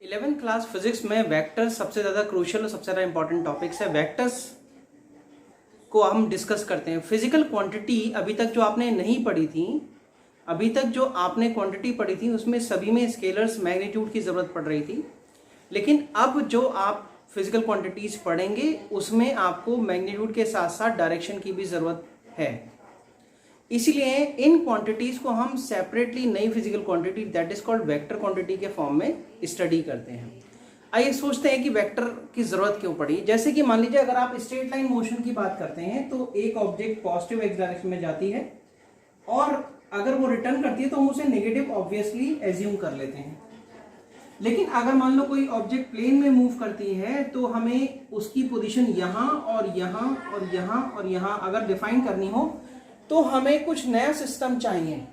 11th class physics में vectors सबसे ज़्यादा क्रूशियल और सबसे ज़्यादा इंपॉर्टेंट टॉपिक्स है। वेक्टर्स को हम डिस्कस करते हैं। फिजिकल क्वांटिटी अभी तक जो आपने नहीं पढ़ी थी, अभी तक जो आपने क्वांटिटी पढ़ी थी उसमें सभी में स्केलर्स मैग्नीट्यूड की ज़रूरत पड़ रही थी, लेकिन अब जो आप फिजिकल क्वांटिटीज़ पढ़ेंगे उसमें आपको मैग्नीट्यूड के साथ साथ डायरेक्शन की भी ज़रूरत है। इसीलिए इन क्वांटिटीज़ को हम सेपरेटली नई physical quantity that is called vector quantity के फॉर्म में स्टडी करते हैं। आइए सोचते हैं कि वेक्टर की ज़रूरत क्यों पड़ी। जैसे कि मान लीजिए अगर आप स्ट्रेट लाइन मोशन की बात करते हैं तो एक ऑब्जेक्ट पॉजिटिव एक्स डायरेक्शन में जाती है और अगर वो रिटर्न करती है तो हम उसे नेगेटिव ऑब्वियसली एज्यूम कर लेते हैं। लेकिन अगर मान लो कोई ऑब्जेक्ट प्लेन में मूव करती है तो हमें उसकी पोजीशन यहाँ और यहाँ और यहाँ और यहाँ अगर डिफाइन करनी हो तो हमें कुछ नया सिस्टम चाहिए।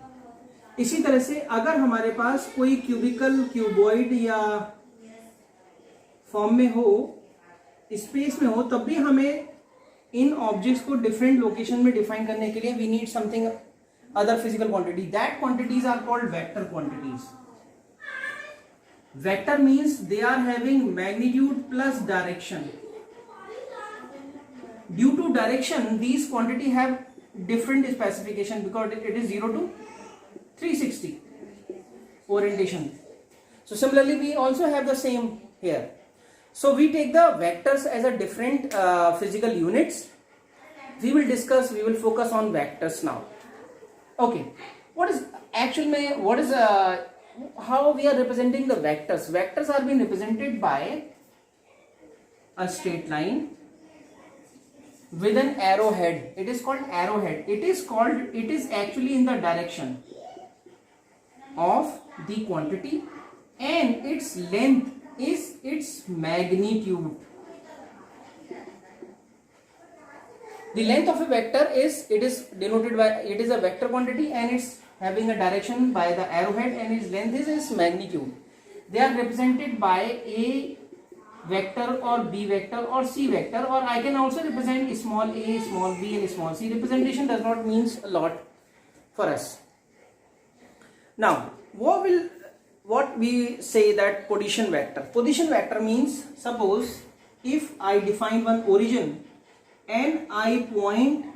इसी तरह से अगर हमारे पास कोई क्यूबिकल क्यूबॉइड या फॉर्म में हो, स्पेस में हो, तब भी हमें इन ऑब्जेक्ट्स को डिफरेंट लोकेशन में डिफाइन करने के लिए we need something other physical quantity. That quantities are called vector quantities. Vector means they are having magnitude plus direction. Due to direction these quantity have different specification because it is 0 to 360 orientation. So similarly we also have the same here. So we take the vectors as a different physical units. We will focus on vectors now. Okay, what is actually how we are representing the vectors? Vectors are being represented by a straight line with an arrowhead. It is called arrowhead. It is actually in the direction of the quantity and its length is its magnitude. The length of a vector is denoted by, it is a vector quantity and it's having a direction by the arrowhead and its length is its magnitude. They are represented by a vector or b vector or c vector, or I can also represent small a, small b and small c. Representation does not means a lot for us. Now what we say that position vector. Position vector means, suppose if I define one origin and I point,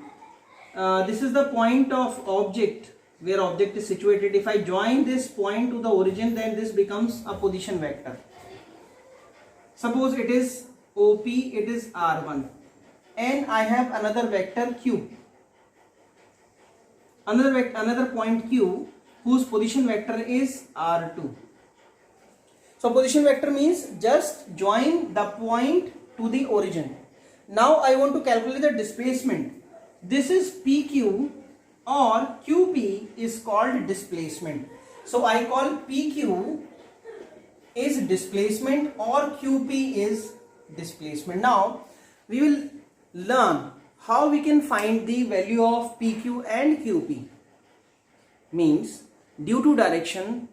this is the point of object where object is situated. If I join this point to the origin, then this becomes a position vector. Suppose it is OP, it is R1 and I have another vector Q, another point Q whose position vector is R2. So position vector means just join the point to the origin. Now I want to calculate the displacement. This is PQ or QP is called displacement. So I call PQ is displacement or QP is displacement. Now we will learn how we can find the value of PQ and QP. Means due to direction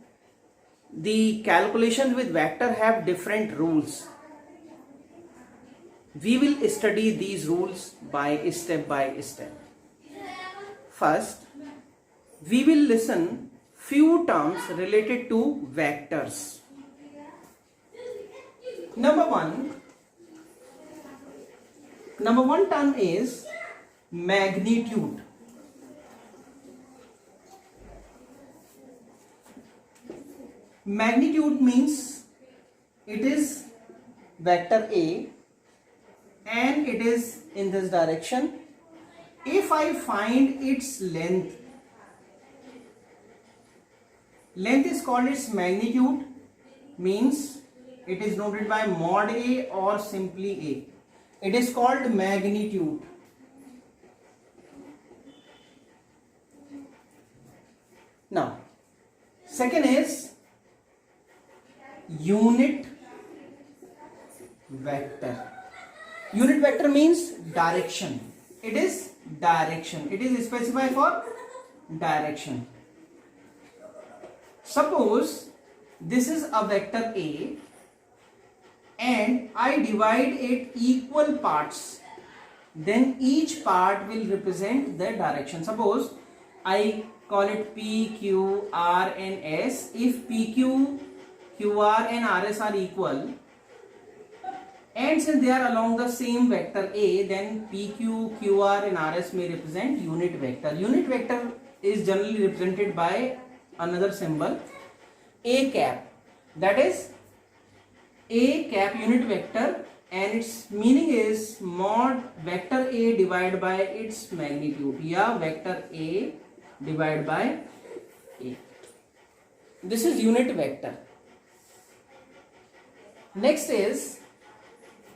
the calculations with vector have different rules. We will study these rules by step. First we will listen few terms related to vectors. Number one term is magnitude. Magnitude means it is vector A and it is in this direction. If I find its length is called its magnitude, means it is noted by mod A or simply A. It is called magnitude. Now, second is unit vector. Unit vector means direction. It is direction. It is specified for direction. Suppose this is a vector A and I divide it equal parts, then each part will represent the direction. Suppose I call it P, Q, R and S. If PQ QR and RS are equal, and since they are along the same vector A, then PQ, QR and RS may represent unit vector. Unit vector is generally represented by another symbol A cap, that is A cap unit vector, and its meaning is mod vector A divided by its magnitude, या vector A divided by A. This is unit vector. Next is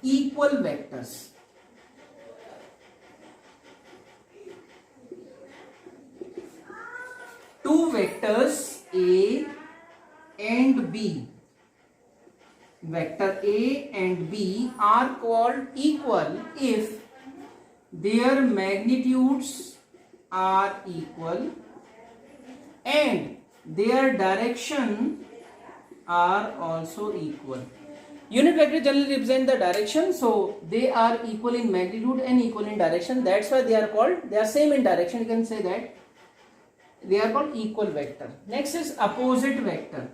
equal vectors. Two vectors A and B, vector A and B are called equal if their magnitudes are equal and their direction are also equal. Unit vector generally represent the direction, so they are equal in magnitude and equal in direction. That's why they are called, they are same in direction. You can say that they are called equal vector. Next is opposite vector.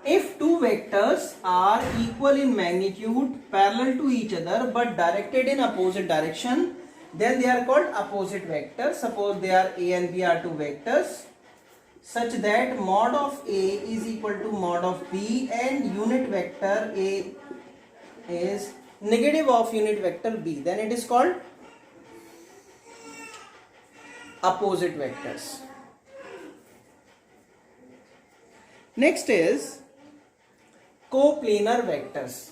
If two vectors are equal in magnitude, parallel to each other but directed in opposite direction, then they are called opposite vectors. Suppose they are A and B are two vectors, such that mod of A is equal to mod of B and unit vector A is negative of unit vector B, then it is called opposite vectors. Next is coplanar vectors.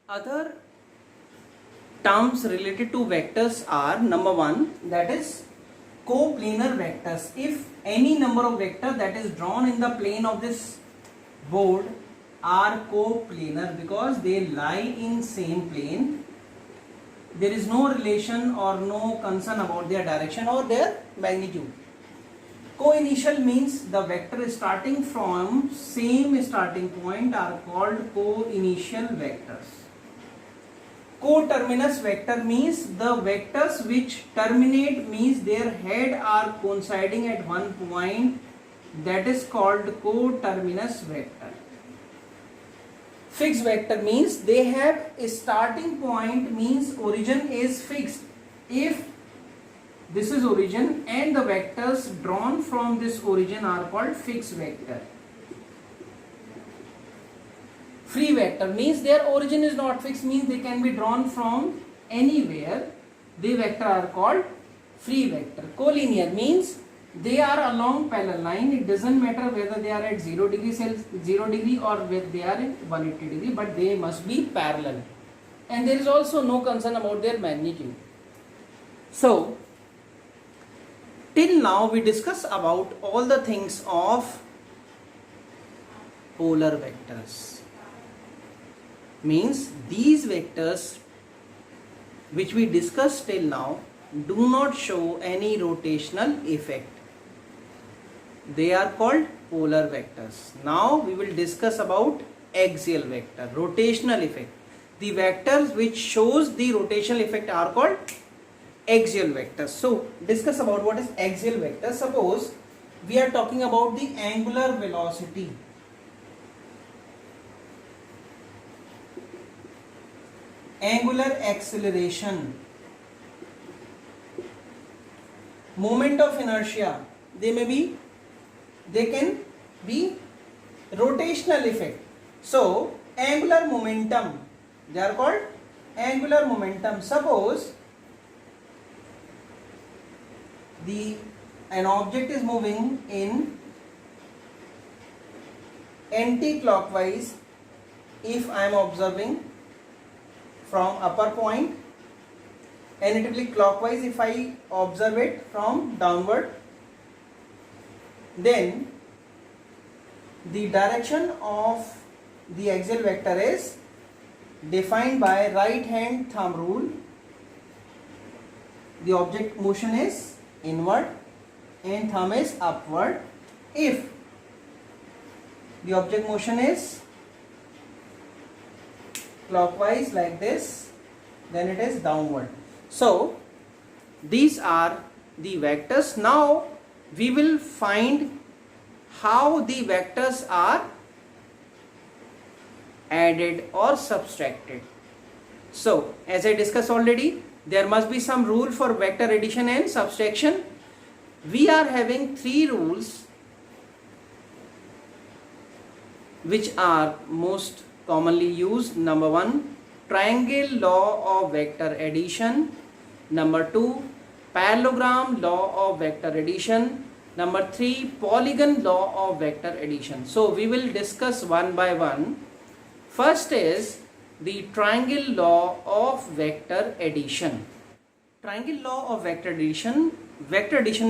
Other terms related to vectors are, number one, that is coplanar vectors. If any number of vectors that is drawn in the plane of this board are coplanar because they lie in same plane, there is no relation or no concern about their direction or their magnitude. Co-initial means the vector starting from same starting point are called co-initial vectors. Co-terminus vector means the vectors which terminate means their head are coinciding at one point, that is called co-terminus vector. Fixed vector means they have a starting point, means origin is fixed. If this is origin and the vectors drawn from this origin are called fixed vector. Free vector means their origin is not fixed, means they can be drawn from anywhere. The vector are called free vector. Collinear means they are along parallel line. It doesn't matter whether they are at 0 degree or whether they are at 180 degree, but they must be parallel. And there is also no concern about their magnitude. So till now we discuss about all the things of polar vectors. Means these vectors which we discussed till now do not show any rotational effect. They are called polar vectors. Now we will discuss about axial vector, rotational effect. The vectors which shows the rotational effect are called axial vectors. So discuss about what is axial vector. Suppose we are talking about the angular velocity. Angular acceleration, moment of inertia, they can be rotational effect. So angular momentum, they are called angular momentum. Suppose an object is moving in anti-clockwise. If I am observing from upper point, and it will be clockwise if I observe it from downward, then the direction of the axial vector is defined by right hand thumb rule. The object motion is inward and thumb is upward. If the object motion is clockwise like this, then it is downward. So These are the vectors. Now we will find how the vectors are added or subtracted. So as I discussed already, there must be some rule for vector addition and subtraction. We are having three rules which are most commonly used. Number one, triangle law of vector addition. Number two, parallelogram law of vector addition. Number three, polygon law of vector addition. So we will discuss one by one. First is the triangle law of vector addition. Triangle law of vector addition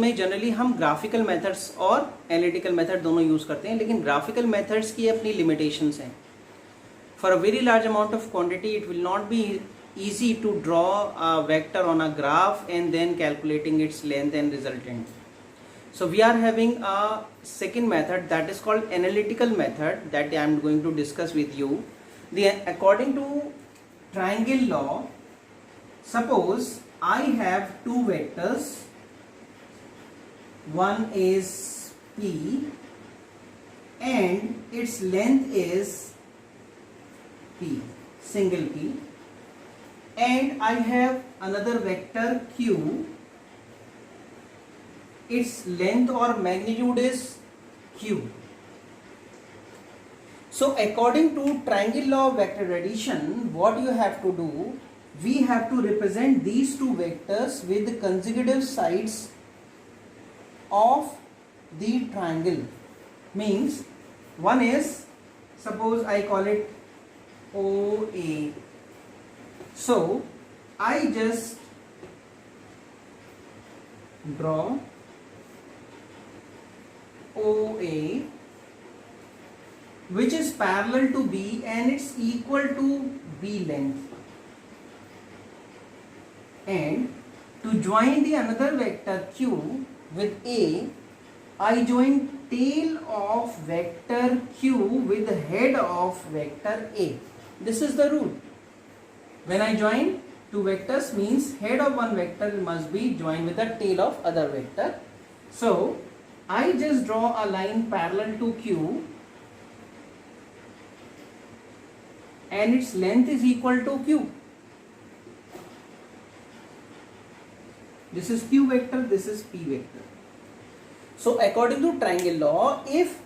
में generally हम graphical methods और analytical method दोनों use करते हैं, लेकिन graphical methods की अपनी limitations हैं. For a very large amount of quantity it will not be easy to draw a vector on a graph and then calculating its length and resultant. So we are having a second method that is called analytical method that I am going to discuss with you. According to triangle law, suppose I have two vectors. One is P and its length is P, single P. And I have another vector Q, its length or magnitude is Q. So according to triangle law of vector addition, what you have to do, we have to represent these two vectors with the consecutive sides of the triangle. Means one is, suppose I call it OA. So I just draw OA which is parallel to B and it's equal to B length. And to join the another vector Q with A, I join tail of vector Q with the head of vector A. This is the rule. When I join two vectors, means head of one vector must be joined with the tail of other vector. So I just draw a line parallel to Q and its length is equal to Q. This is Q vector, this is P vector. So according to triangle law, if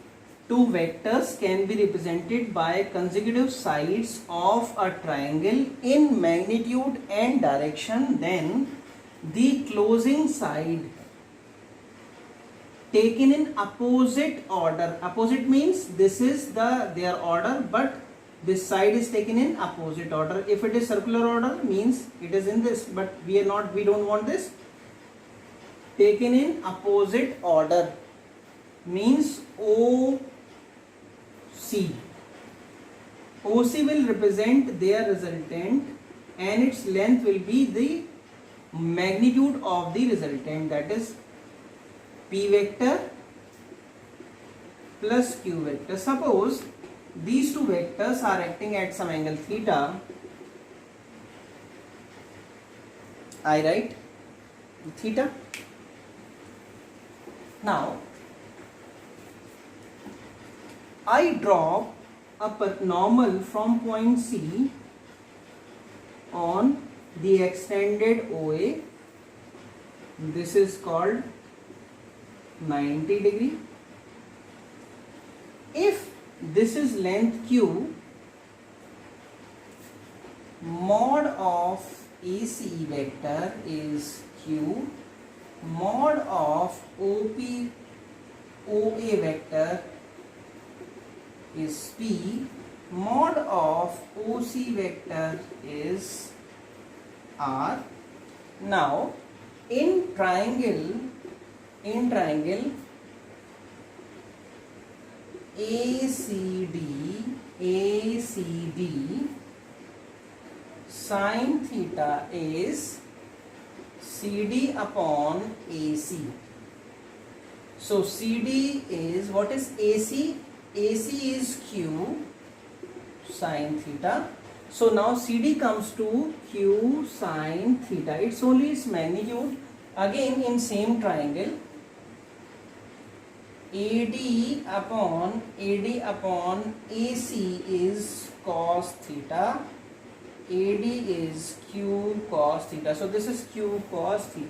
two vectors can be represented by consecutive sides of a triangle in magnitude and direction, then the closing side taken in opposite order. Opposite means this is their order, but this side is taken in opposite order. If it is circular order, means it is in this, but we don't want this. Taken in opposite order means OC will represent their resultant and its length will be the magnitude of the resultant, that is P vector plus Q vector. Suppose these two vectors are acting at some angle theta. I write theta. Now I draw a normal from point C on the extended OA. This is called 90 degree. If this is length Q, mod of AC vector is Q, mod of OA vector is P, mod of OC vector is R. Now in triangle ACD sin theta is CD upon AC. So CD is, what is AC? AC is Q sin theta. So now CD comes to Q sin theta. It's only its magnitude. Again in same triangle, AD upon AC is cos theta, AD is Q cos theta. So this is Q cos theta.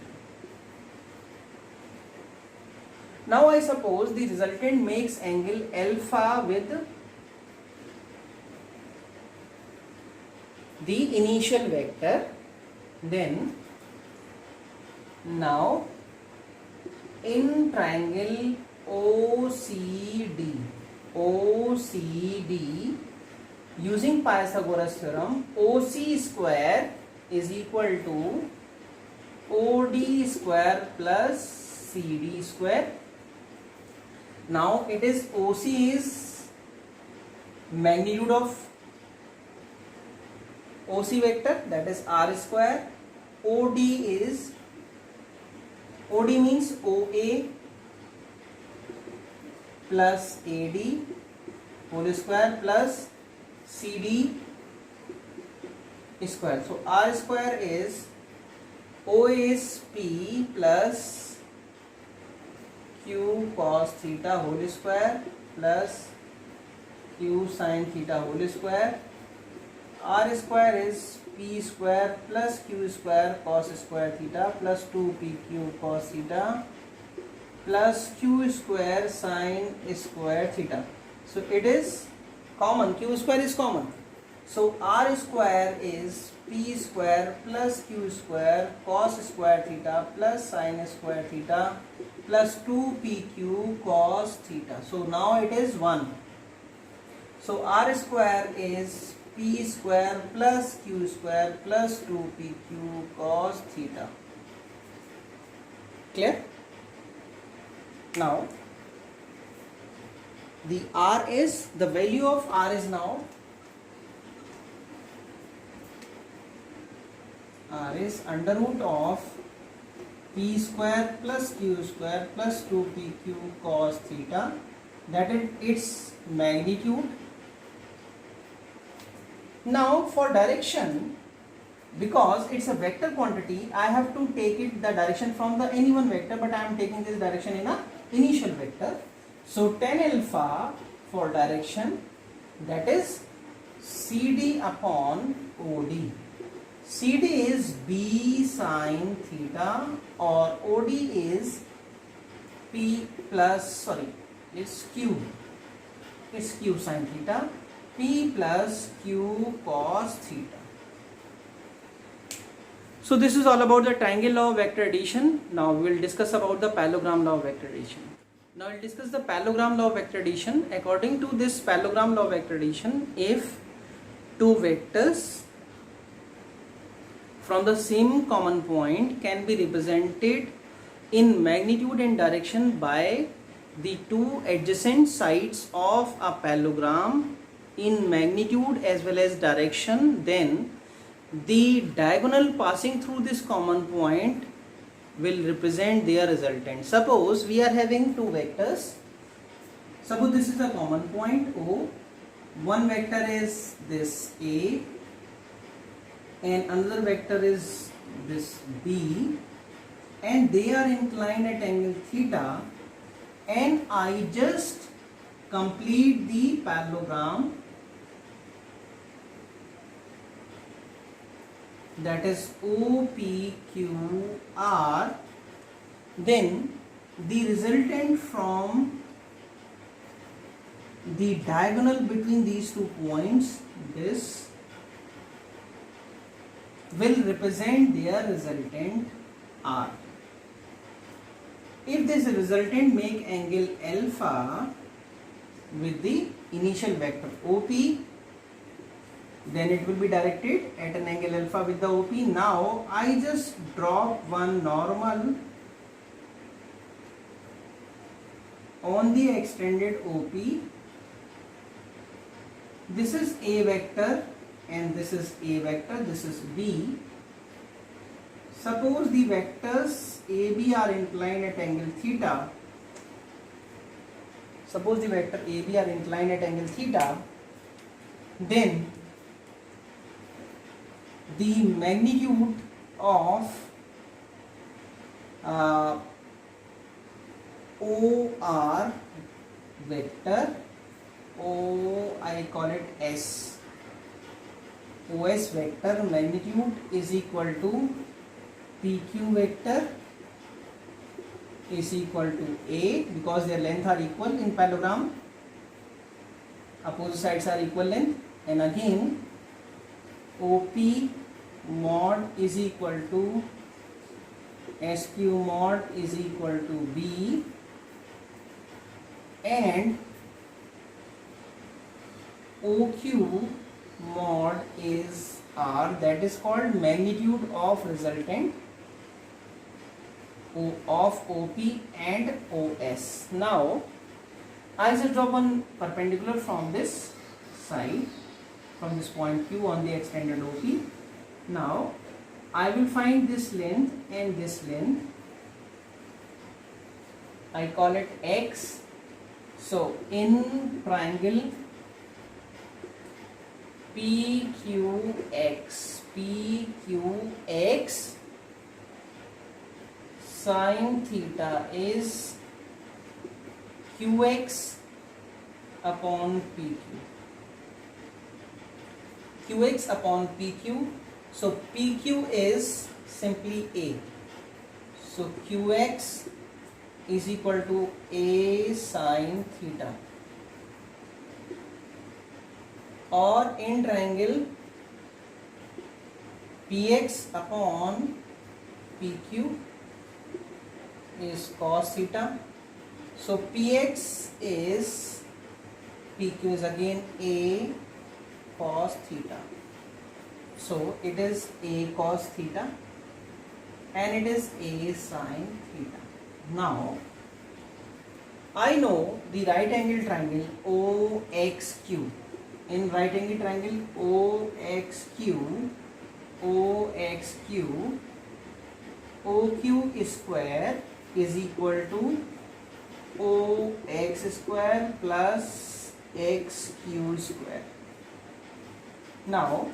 Now I suppose the resultant makes angle alpha with the initial vector. Then now in triangle OCD, using Pythagoras theorem, OC square is equal to OD square plus CD square. Now it is OC is magnitude of OC vector, that is R square. OD means OA plus AD whole square plus CD square. So R square is OA is P plus Q cos theta whole square plus Q sin theta whole square. R square is P square plus Q square cos square theta plus 2PQ cos theta plus Q square sin square theta. So it is common, Q square is common. So R square is P square plus Q square cos square theta plus sin square theta plus 2PQ cos theta. So now it is 1. So R square is P square plus Q square plus 2PQ cos theta. Clear? Now the R is, the value of R is now, R is under root of P square plus Q square plus 2PQ cos theta, that is its magnitude. Now for direction, because it's a vector quantity, I have to take it the direction from the any one vector, but I am taking this direction in a initial vector. So tan alpha for direction, that is CD upon OD. CD is B sin theta or OD is P plus, sorry, it's Q sin theta, P plus Q cos theta. So this is all about the triangle law of vector addition. Now we will discuss about the parallelogram law of vector addition. Now we will discuss the parallelogram law of vector addition. According to this parallelogram law of vector addition, if two vectors from the same common point can be represented in magnitude and direction by the two adjacent sides of a parallelogram in magnitude as well as direction, then the diagonal passing through this common point will represent their resultant. Suppose we are having two vectors. Suppose this is a common point O. One vector is this A and another vector is this B, and they are inclined at angle theta, and I just complete the parallelogram, that is OPQR, then the resultant from the diagonal between these 2 points, this will represent their resultant R. If this resultant make angle alpha with the initial vector OP, then it will be directed at an angle alpha with the OP. Now I just drop one normal on the extended OP. This is A vector and this is A vector, this is B. Suppose the vectors AB are inclined at angle theta. Suppose the vector AB are inclined at angle theta, then the magnitude of OR vector, I call it S. OS vector magnitude is equal to PQ vector is equal to A, because their length are equal in parallelogram, opposite sides are equal length, and again OP mod is equal to SQ mod is equal to B, and OQ mod is R. That is called magnitude of resultant of OP and OS. Now I just draw one perpendicular from this side, from this point Q on the extended OP. Now I will find this length and this length. I call it X. So in triangle PQX, sin theta is QX upon PQ. QX upon PQ. So PQ is simply A. So QX is equal to A sin theta. Or in triangle PX upon PQ is cos theta. So PX is, PQ is again A cos theta. So it is A cos theta and it is A sin theta. Now I know the right angle triangle OXQ. In right angle triangle OXQ, OQ square is equal to OX square plus XQ square. Now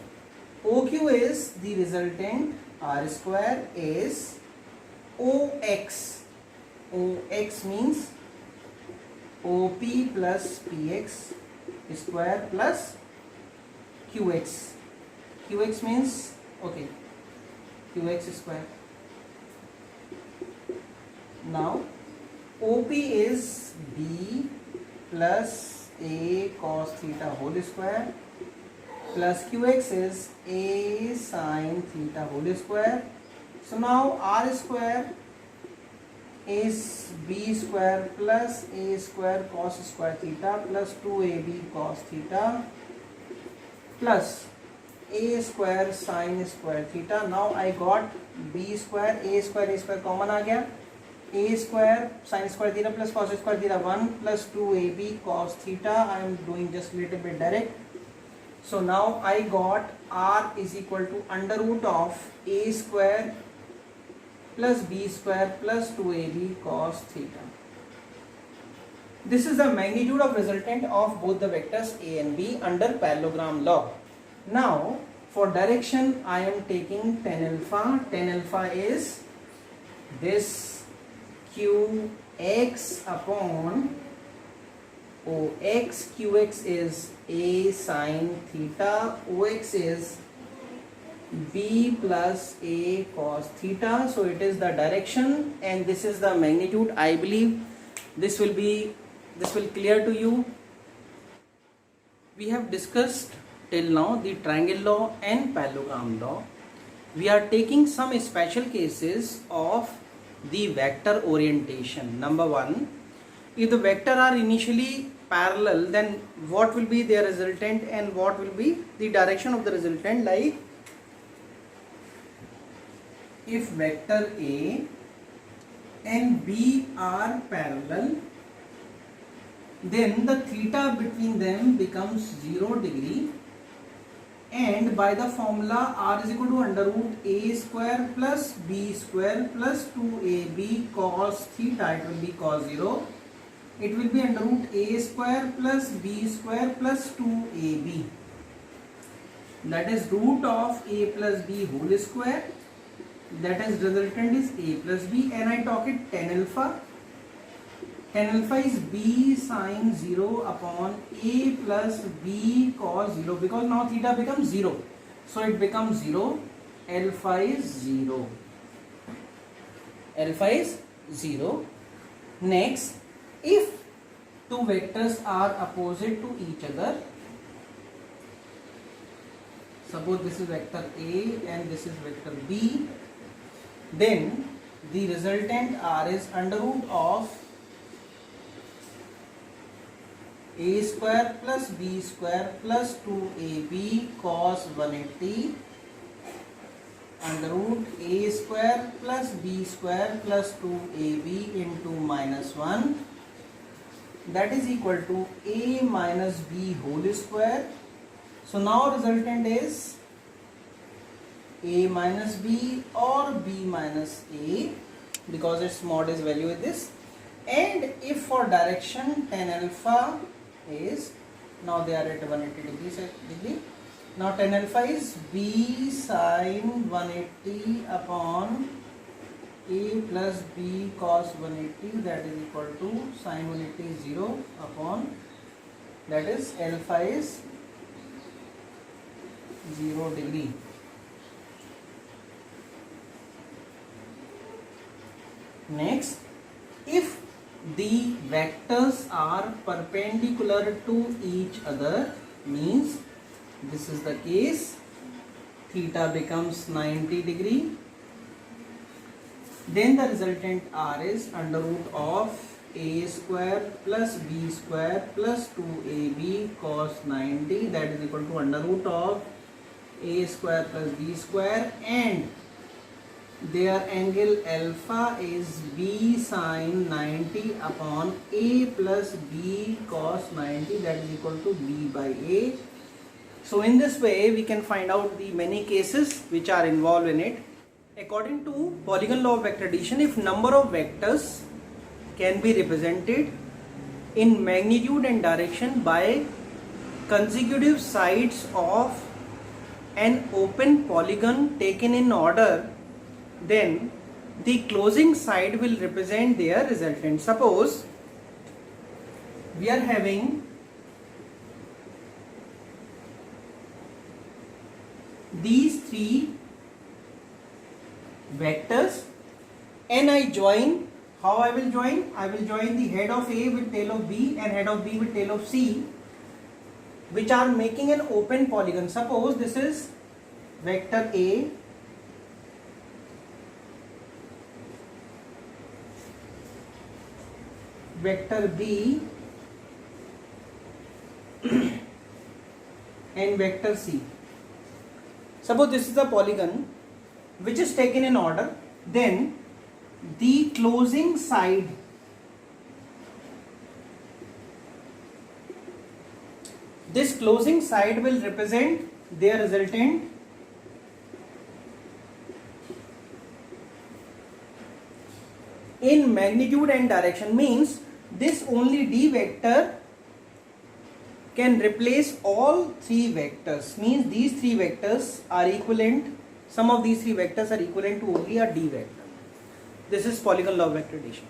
OQ is the resultant, R square is OX. OX means OP plus PX square plus QX. QX means, okay, QX square. Now OP is B plus A cos theta whole square plus QX is A sin theta whole square. So now R square is B square plus A square cos square theta plus 2AB cos theta plus A square sin square theta. Now I got B square, A square common आ गया. A square sin square theta plus cos square theta 1 plus 2AB cos theta. I am doing just little bit direct. So now I got R is equal to under root of A square plus B square plus 2AB cos theta. This is the magnitude of resultant of both the vectors A and B under parallelogram law. Now for direction I am taking tan alpha. Tan alpha is this QX upon OX. QX is A sin theta. OX is B plus A cos theta. So it is the direction and this is the magnitude. I believe this will clear to you. We have discussed till now the triangle law and parallelogram law. We are taking some special cases of the vector orientation. Number one, if the vector are initially parallel, then what will be their resultant and what will be the direction of the resultant? Like if vector A and B are parallel, then the theta between them becomes 0 degree, and by the formula R is equal to under root A square plus B square plus 2AB cos theta, it will be cos 0. It will be under root A square plus B square plus 2AB. That is root of A plus B whole square that is resultant is a plus b, and I talk it tan alpha. Tan alpha is b sin 0 upon a plus b cos 0, because now theta becomes 0, so it becomes 0. Alpha is 0. Alpha is 0. Next, if two vectors are opposite to each other, suppose this is vector A and this is vector B, then the resultant R is under root of a square plus b square plus 2ab cos 180 under root a square plus b square plus 2ab into minus 1, that is equal to a minus b whole square. So now resultant is a minus b or b minus a, because its mod is value is this. And if for direction tan alpha is, now they are at 180 degree. Now tan alpha is b sin 180 upon a plus b cos 180, that is equal to sin 180 is 0 upon, that is alpha is 0 degree. Next, if the vectors are perpendicular to each other, means this is the case, theta becomes 90 degree, then the resultant R is under root of a square plus b square plus 2ab cos 90, that is equal to under root of a square plus b square, and their angle alpha is b sin 90 upon a plus b cos 90, that is equal to b by a. So in this way we can find out the many cases which are involved in it. According to Polygon law of vector addition, if number of vectors can be represented in magnitude and direction by consecutive sides of an open polygon taken in order, then the closing side will represent their resultant. Suppose we are having these three vectors and I join. How I will join? I will join the head of A with tail of B and head of B with tail of C, which are making an open polygon. Suppose this is vector A, vector B and vector C. Suppose this is a polygon which is taken in order, then the closing side will represent their resultant in magnitude and direction. Means this only D vector can replace all three vectors, means these three vectors are equivalent, some of these three vectors are equivalent to only a D vector. This is polygon law of vector addition.